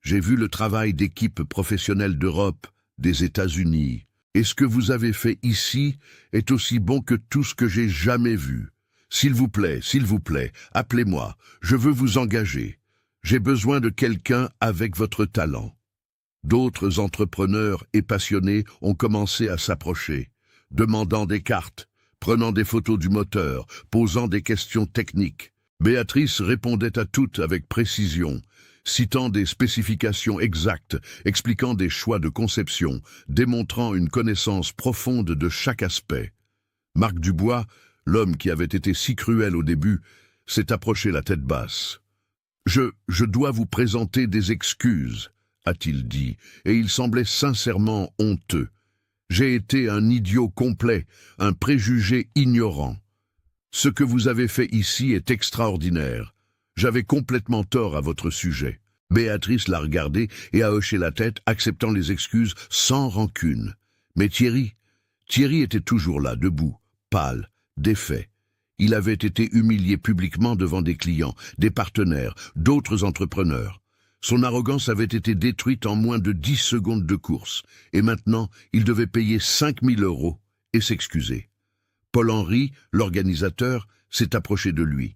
J'ai vu le travail d'équipes professionnelles d'Europe, des États-Unis. Et ce que vous avez fait ici est aussi bon que tout ce que j'ai jamais vu. S'il vous plaît, appelez-moi, je veux vous engager. J'ai besoin de quelqu'un avec votre talent. D'autres entrepreneurs et passionnés ont commencé à s'approcher, demandant des cartes, prenant des photos du moteur, posant des questions techniques. Béatrice répondait à toutes avec précision, citant des spécifications exactes, expliquant des choix de conception, démontrant une connaissance profonde de chaque aspect. Marc Dubois, l'homme qui avait été si cruel au début, s'est approché la tête basse. « Je dois vous présenter des excuses », a-t-il dit, et il semblait sincèrement honteux. « J'ai été un idiot complet, un préjugé ignorant. Ce que vous avez fait ici est extraordinaire. J'avais complètement tort à votre sujet. » Béatrice l'a regardé et a hoché la tête, acceptant les excuses sans rancune. Mais Thierry était toujours là, debout, pâle, défait. Il avait été humilié publiquement devant des clients, des partenaires, d'autres entrepreneurs. Son arrogance avait été détruite en moins de 10 secondes de course, et maintenant il devait payer 5 000 € et s'excuser. Paul-Henri, l'organisateur, s'est approché de lui.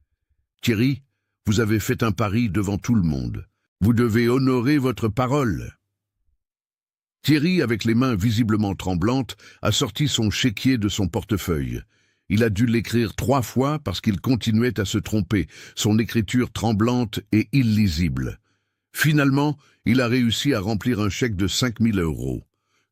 « Thierry, vous avez fait un pari devant tout le monde. Vous devez honorer votre parole. » Thierry, avec les mains visiblement tremblantes, a sorti son chéquier de son portefeuille. Il a dû l'écrire 3 fois parce qu'il continuait à se tromper, son écriture tremblante et illisible. Finalement, il a réussi à remplir un chèque de 5 000 €.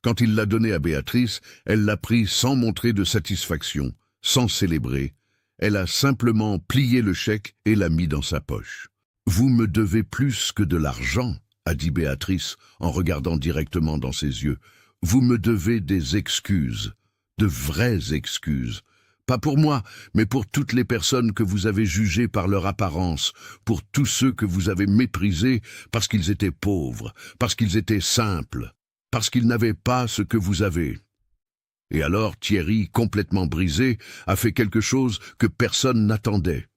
Quand il l'a donné à Béatrice, elle l'a pris sans montrer de satisfaction, sans célébrer. Elle a simplement plié le chèque et l'a mis dans sa poche. « Vous me devez plus que de l'argent », a dit Béatrice en regardant directement dans ses yeux. « Vous me devez des excuses, de vraies excuses. Pas pour moi, mais pour toutes les personnes que vous avez jugées par leur apparence, pour tous ceux que vous avez méprisés parce qu'ils étaient pauvres, parce qu'ils étaient simples, parce qu'ils n'avaient pas ce que vous avez. » Et alors Thierry, complètement brisé, a fait quelque chose que personne n'attendait.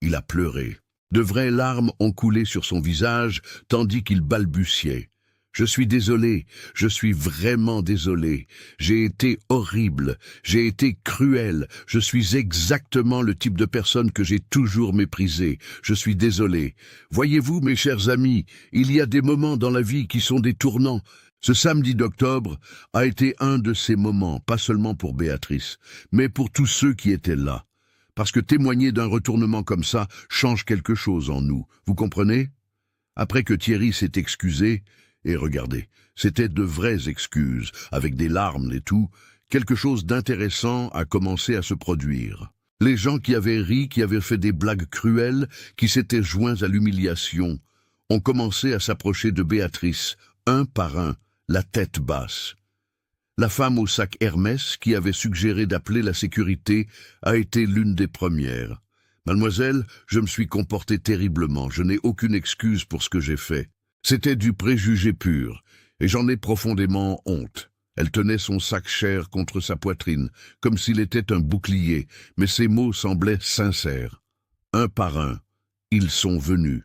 Il a pleuré. De vraies larmes ont coulé sur son visage, tandis qu'il balbutiait. « Je suis désolé, je suis vraiment désolé. J'ai été horrible, j'ai été cruel. Je suis exactement le type de personne que j'ai toujours méprisé. Je suis désolé. Voyez-vous, mes chers amis, il y a des moments dans la vie qui sont des tournants. Ce samedi d'octobre a été un de ces moments, pas seulement pour Béatrice, mais pour tous ceux qui étaient là. parce que témoigner d'un retournement comme ça change quelque chose en nous, vous comprenez? Après que Thierry s'est excusé, et regardez, c'était de vraies excuses, avec des larmes et tout, quelque chose d'intéressant a commencé à se produire. Les gens qui avaient ri, qui avaient fait des blagues cruelles, qui s'étaient joints à l'humiliation, ont commencé à s'approcher de Béatrice, un par un, la tête basse. La femme au sac Hermès, qui avait suggéré d'appeler la sécurité, a été l'une des premières. « Mademoiselle, je me suis comporté terriblement, je n'ai aucune excuse pour ce que j'ai fait. C'était du préjugé pur, et j'en ai profondément honte. » Elle tenait son sac cher contre sa poitrine, comme s'il était un bouclier, mais ses mots semblaient sincères. Un par un, ils sont venus.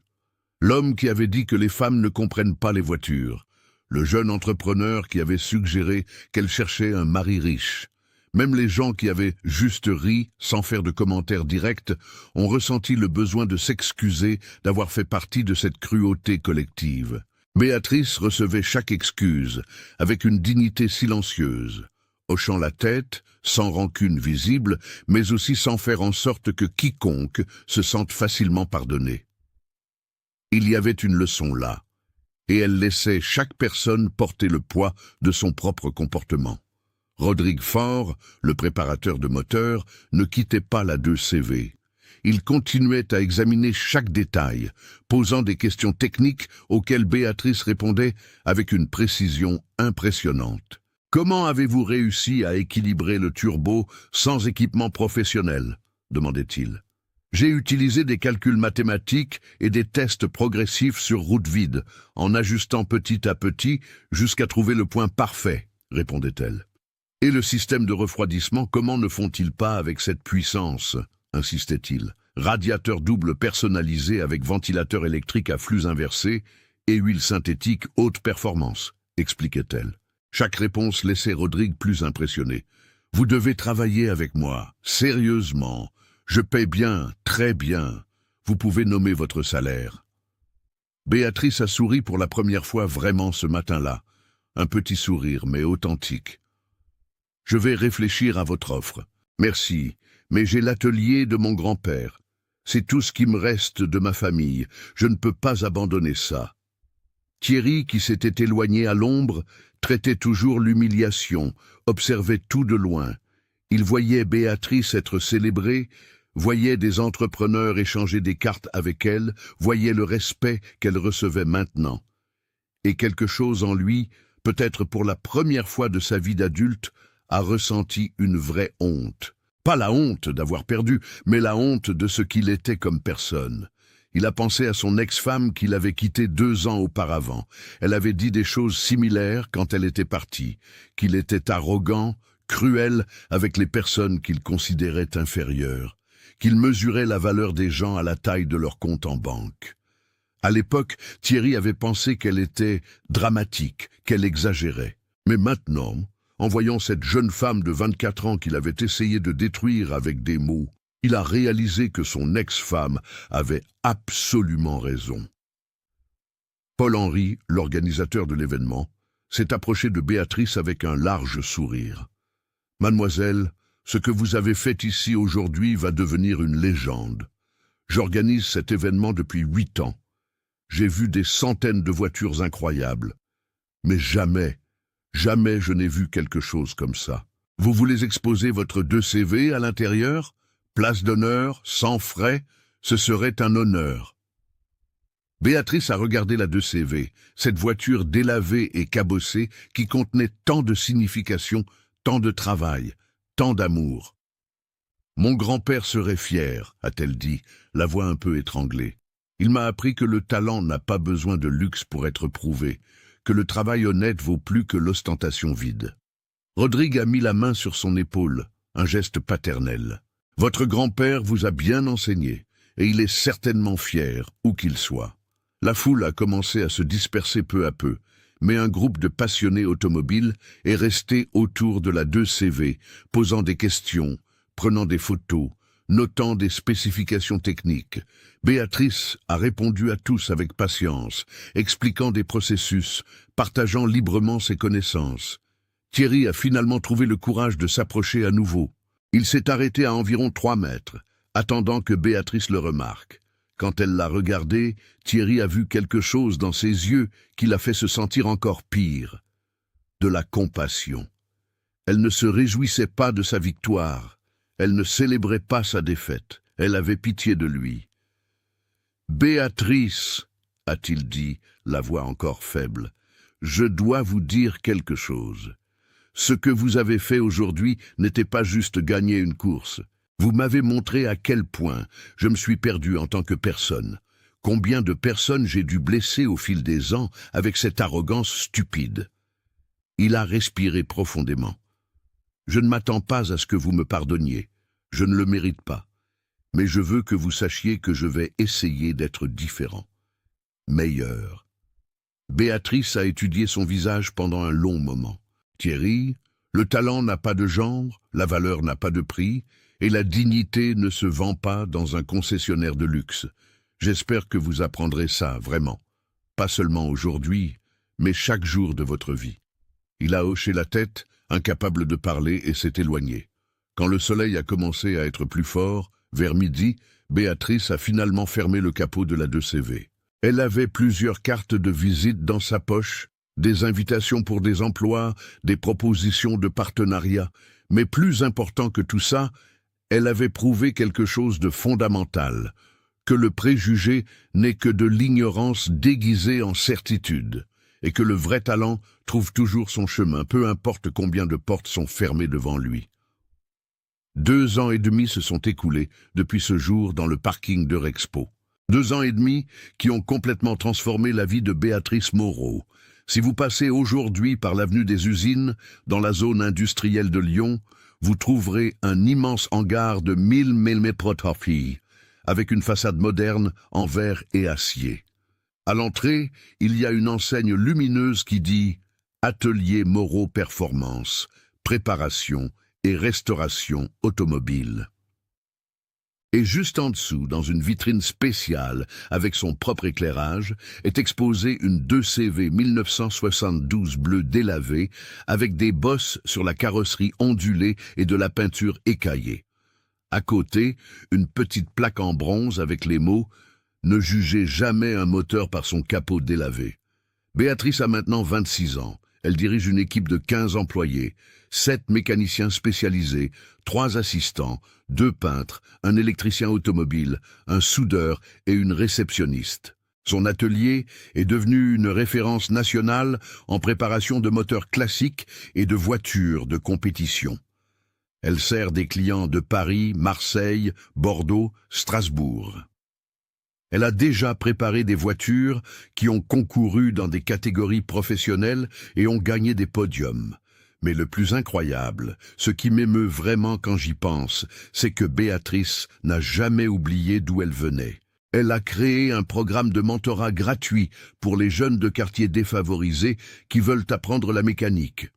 L'homme qui avait dit que les femmes ne comprennent pas les voitures. Le jeune entrepreneur qui avait suggéré qu'elle cherchait un mari riche. Même les gens qui avaient juste ri, sans faire de commentaires directs, ont ressenti le besoin de s'excuser d'avoir fait partie de cette cruauté collective. Béatrice recevait chaque excuse, avec une dignité silencieuse, hochant la tête, sans rancune visible, mais aussi sans faire en sorte que quiconque se sente facilement pardonné. Il y avait une leçon là, et elle laissait chaque personne porter le poids de son propre comportement. Rodrigue Faure, le préparateur de moteur, ne quittait pas la 2CV. Il continuait à examiner chaque détail, posant des questions techniques auxquelles Béatrice répondait avec une précision impressionnante. « Comment avez-vous réussi à équilibrer le turbo sans équipement professionnel ?» demandait-il. « J'ai utilisé des calculs mathématiques et des tests progressifs sur route vide, en ajustant petit à petit jusqu'à trouver le point parfait, » répondait-elle. « Et le système de refroidissement, comment ne font-ils pas avec cette puissance ?» insistait-il. Radiateur double personnalisé avec ventilateur électrique à flux inversé et huile synthétique haute performance, expliquait-elle. Chaque réponse laissait Rodrigue plus impressionné. « Vous devez travailler avec moi, sérieusement. Je paie bien, très bien. Vous pouvez nommer votre salaire. » Béatrice a souri pour la première fois vraiment ce matin-là. Un petit sourire, mais authentique. « Je vais réfléchir à votre offre. Merci. Mais j'ai l'atelier de mon grand-père. C'est tout ce qui me reste de ma famille. Je ne peux pas abandonner ça. » Thierry, qui s'était éloigné à l'ombre, traitait toujours l'humiliation, observait tout de loin. Il voyait Béatrice être célébrée, voyait des entrepreneurs échanger des cartes avec elle, voyait le respect qu'elle recevait maintenant. Et quelque chose en lui, peut-être pour la première fois de sa vie d'adulte, a ressenti une vraie honte. Pas la honte d'avoir perdu, mais la honte de ce qu'il était comme personne. Il a pensé à son ex-femme qu'il avait quittée 2 ans auparavant. Elle avait dit des choses similaires quand elle était partie, qu'il était arrogant, cruel avec les personnes qu'il considérait inférieures, qu'il mesurait la valeur des gens à la taille de leur compte en banque. À l'époque, Thierry avait pensé qu'elle était dramatique, qu'elle exagérait. Mais maintenant, en voyant cette jeune femme de 24 ans qu'il avait essayé de détruire avec des mots, il a réalisé que son ex-femme avait absolument raison. Paul-Henri, l'organisateur de l'événement, s'est approché de Béatrice avec un large sourire. « Mademoiselle, ce que vous avez fait ici aujourd'hui va devenir une légende. J'organise cet événement depuis 8 ans. J'ai vu des centaines de voitures incroyables. Mais jamais je n'ai vu quelque chose comme ça. Vous voulez exposer votre 2CV à l'intérieur? Place d'honneur, sans frais, ce serait un honneur. » Béatrice a regardé la 2CV, cette voiture délavée et cabossée qui contenait tant de signification, tant de travail, tant d'amour. « Mon grand-père serait fier, » a-t-elle dit, la voix un peu étranglée. « Il m'a appris que le talent n'a pas besoin de luxe pour être prouvé, que le travail honnête vaut plus que l'ostentation vide. » Rodrigue a mis la main sur son épaule, un geste paternel. « Votre grand-père vous a bien enseigné, et il est certainement fier, où qu'il soit. » La foule a commencé à se disperser peu à peu, mais un groupe de passionnés automobiles est resté autour de la 2CV, posant des questions, prenant des photos, notant des spécifications techniques. Béatrice a répondu à tous avec patience, expliquant des processus, partageant librement ses connaissances. Thierry a finalement trouvé le courage de s'approcher à nouveau. Il s'est arrêté à environ 3 mètres, attendant que Béatrice le remarque. Quand elle l'a regardé, Thierry a vu quelque chose dans ses yeux qui l'a fait se sentir encore pire. De la compassion. Elle ne se réjouissait pas de sa victoire. Elle ne célébrait pas sa défaite. Elle avait pitié de lui. « Béatrice, a-t-il dit, la voix encore faible, je dois vous dire quelque chose. Ce que vous avez fait aujourd'hui n'était pas juste gagner une course. Vous m'avez montré à quel point je me suis perdu en tant que personne. Combien de personnes j'ai dû blesser au fil des ans avec cette arrogance stupide. » Il a respiré profondément. « Je ne m'attends pas à ce que vous me pardonniez. Je ne le mérite pas. Mais je veux que vous sachiez que je vais essayer d'être différent. Meilleur. » Béatrice a étudié son visage pendant un long moment. « Thierry, le talent n'a pas de genre, la valeur n'a pas de prix, et la dignité ne se vend pas dans un concessionnaire de luxe. J'espère que vous apprendrez ça, vraiment. Pas seulement aujourd'hui, mais chaque jour de votre vie. » Il a hoché la tête, incapable de parler, et s'est éloigné. Quand le soleil a commencé à être plus fort, vers midi, Béatrice a finalement fermé le capot de la 2CV. Elle avait plusieurs cartes de visite dans sa poche, des invitations pour des emplois, des propositions de partenariat, mais plus important que tout ça, elle avait prouvé quelque chose de fondamental, que le préjugé n'est que de l'ignorance déguisée en certitude, et que le vrai talent trouve toujours son chemin, peu importe combien de portes sont fermées devant lui. 2 ans et demi se sont écoulés depuis ce jour dans le parking d'Eurexpo. 2 ans et demi qui ont complètement transformé la vie de Béatrice Moreau. Si vous passez aujourd'hui par l'avenue des Usines, dans la zone industrielle de Lyon, vous trouverez un immense hangar de 1000 mm, avec une façade moderne en verre et acier. À l'entrée, il y a une enseigne lumineuse qui dit « Atelier Moreau Performance, préparation et restauration automobile ». Et juste en dessous, dans une vitrine spéciale avec son propre éclairage, est exposée une 2CV 1972 bleu délavée avec des bosses sur la carrosserie ondulée et de la peinture écaillée. À côté, une petite plaque en bronze avec les mots « Ne jugez jamais un moteur par son capot délavé ». Béatrice a maintenant 26 ans. Elle dirige une équipe de 15 employés, 7 mécaniciens spécialisés, 3 assistants, 2 peintres, un électricien automobile, un soudeur et une réceptionniste. Son atelier est devenu une référence nationale en préparation de moteurs classiques et de voitures de compétition. Elle sert des clients de Paris, Marseille, Bordeaux, Strasbourg. Elle a déjà préparé des voitures qui ont concouru dans des catégories professionnelles et ont gagné des podiums. Mais le plus incroyable, ce qui m'émeut vraiment quand j'y pense, c'est que Béatrice n'a jamais oublié d'où elle venait. Elle a créé un programme de mentorat gratuit pour les jeunes de quartiers défavorisés qui veulent apprendre la mécanique.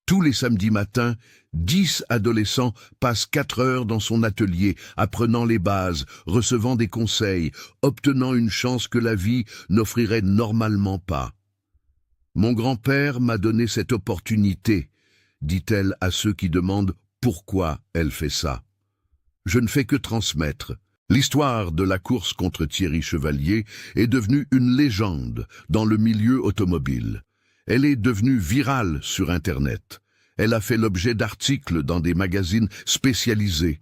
Tous les samedis matins, 10 adolescents passent 4 heures dans son atelier, apprenant les bases, recevant des conseils, obtenant une chance que la vie n'offrirait normalement pas. « Mon grand-père m'a donné cette opportunité », dit-elle à ceux qui demandent pourquoi elle fait ça. Je ne fais que transmettre. L'histoire de la course contre Thierry Chevalier est devenue une légende dans le milieu automobile. Elle est devenue virale sur Internet. Elle a fait l'objet d'articles dans des magazines spécialisés.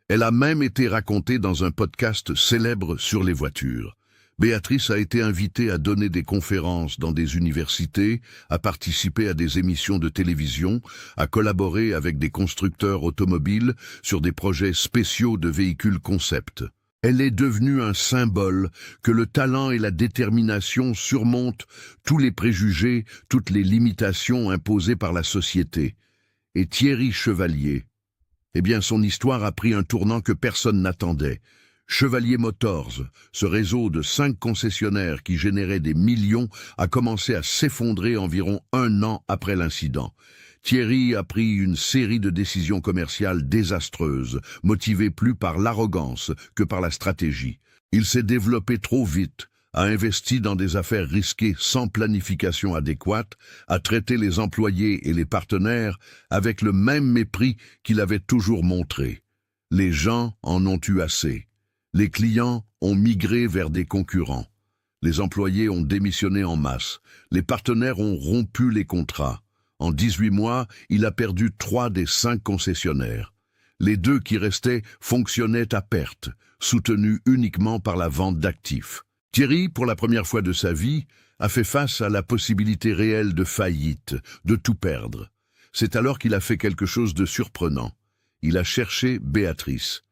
Elle a même été racontée dans un podcast célèbre sur les voitures. Béatrice a été invitée à donner des conférences dans des universités, à participer à des émissions de télévision, à collaborer avec des constructeurs automobiles sur des projets spéciaux de véhicules concept. Elle est devenue un symbole que le talent et la détermination surmontent tous les préjugés, toutes les limitations imposées par la société. Et Thierry Chevalier, eh bien son histoire a pris un tournant que personne n'attendait. Chevalier Motors, ce réseau de 5 concessionnaires qui générait des millions, a commencé à s'effondrer environ 1 an après l'incident. Thierry a pris une série de décisions commerciales désastreuses, motivées plus par l'arrogance que par la stratégie. Il s'est développé trop vite, a investi dans des affaires risquées sans planification adéquate, a traité les employés et les partenaires avec le même mépris qu'il avait toujours montré. Les gens en ont eu assez. Les clients ont migré vers des concurrents. Les employés ont démissionné en masse. Les partenaires ont rompu les contrats. En 18 mois, il a perdu 3 des 5 concessionnaires. Les 2 qui restaient fonctionnaient à perte, soutenus uniquement par la vente d'actifs. Thierry, pour la première fois de sa vie, a fait face à la possibilité réelle de faillite, de tout perdre. C'est alors qu'il a fait quelque chose de surprenant. Il a cherché Béatrice.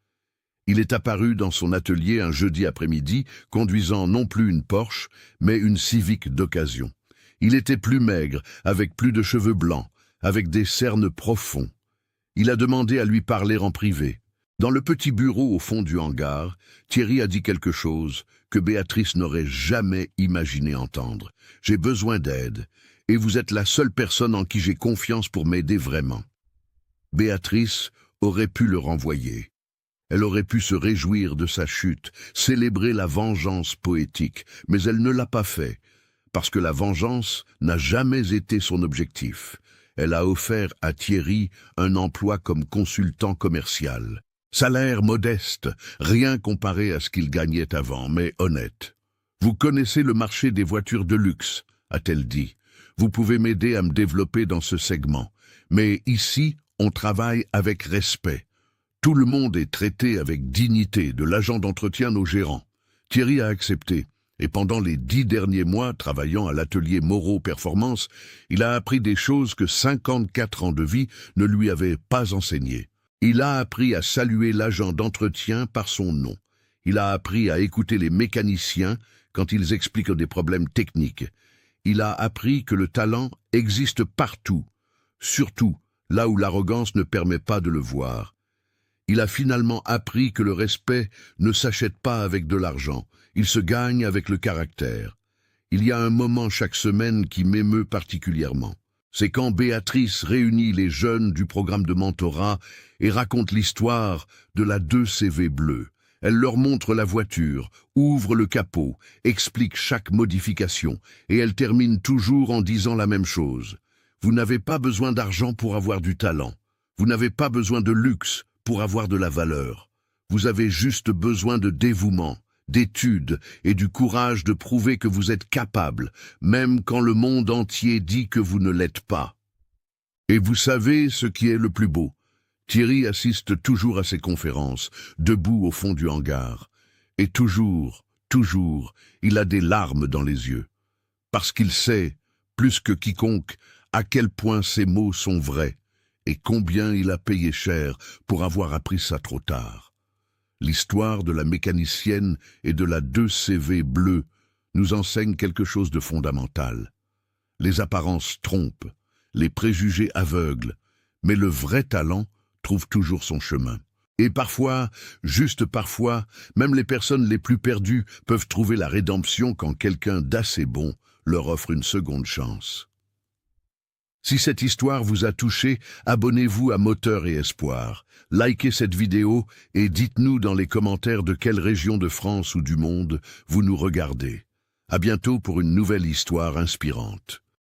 Il est apparu dans son atelier un jeudi après-midi, conduisant non plus une Porsche, mais une Civic d'occasion. Il était plus maigre, avec plus de cheveux blancs, avec des cernes profonds. Il a demandé à lui parler en privé. Dans le petit bureau au fond du hangar, Thierry a dit quelque chose que Béatrice n'aurait jamais imaginé entendre. « J'ai besoin d'aide, et vous êtes la seule personne en qui j'ai confiance pour m'aider vraiment. » Béatrice aurait pu le renvoyer. Elle aurait pu se réjouir de sa chute, célébrer la vengeance poétique, mais elle ne l'a pas fait, parce que la vengeance n'a jamais été son objectif. Elle a offert à Thierry un emploi comme consultant commercial. Salaire modeste, rien comparé à ce qu'il gagnait avant, mais honnête. « Vous connaissez le marché des voitures de luxe », a-t-elle dit. « Vous pouvez m'aider à me développer dans ce segment. Mais ici, on travaille avec respect. Tout le monde est traité avec dignité, de l'agent d'entretien au gérant. » Thierry a accepté. Et pendant les 10 derniers mois, travaillant à l'atelier Moreau Performance, il a appris des choses que 54 ans de vie ne lui avaient pas enseignées. Il a appris à saluer l'agent d'entretien par son nom. Il a appris à écouter les mécaniciens quand ils expliquent des problèmes techniques. Il a appris que le talent existe partout, surtout là où l'arrogance ne permet pas de le voir. Il a finalement appris que le respect ne s'achète pas avec de l'argent, il se gagne avec le caractère. Il y a un moment chaque semaine qui m'émeut particulièrement. C'est quand Béatrice réunit les jeunes du programme de mentorat et raconte l'histoire de la 2CV bleue. Elle leur montre la voiture, ouvre le capot, explique chaque modification, et elle termine toujours en disant la même chose. Vous n'avez pas besoin d'argent pour avoir du talent. Vous n'avez pas besoin de luxe pour avoir de la valeur. Vous avez juste besoin de dévouement, d'études et du courage de prouver que vous êtes capable, même quand le monde entier dit que vous ne l'êtes pas. Et vous savez ce qui est le plus beau? Thierry assiste toujours à ces conférences, debout au fond du hangar. Et toujours, il a des larmes dans les yeux. Parce qu'il sait, plus que quiconque, à quel point ces mots sont vrais, et combien il a payé cher pour avoir appris ça trop tard. L'histoire de la mécanicienne et de la 2CV bleue nous enseigne quelque chose de fondamental. Les apparences trompent, les préjugés aveuglent, mais le vrai talent trouve toujours son chemin. Et parfois, juste parfois, même les personnes les plus perdues peuvent trouver la rédemption quand quelqu'un d'assez bon leur offre une seconde chance. Si cette histoire vous a touché, abonnez-vous à Moteur et Espoir. Likez cette vidéo et dites-nous dans les commentaires de quelle région de France ou du monde vous nous regardez. À bientôt pour une nouvelle histoire inspirante.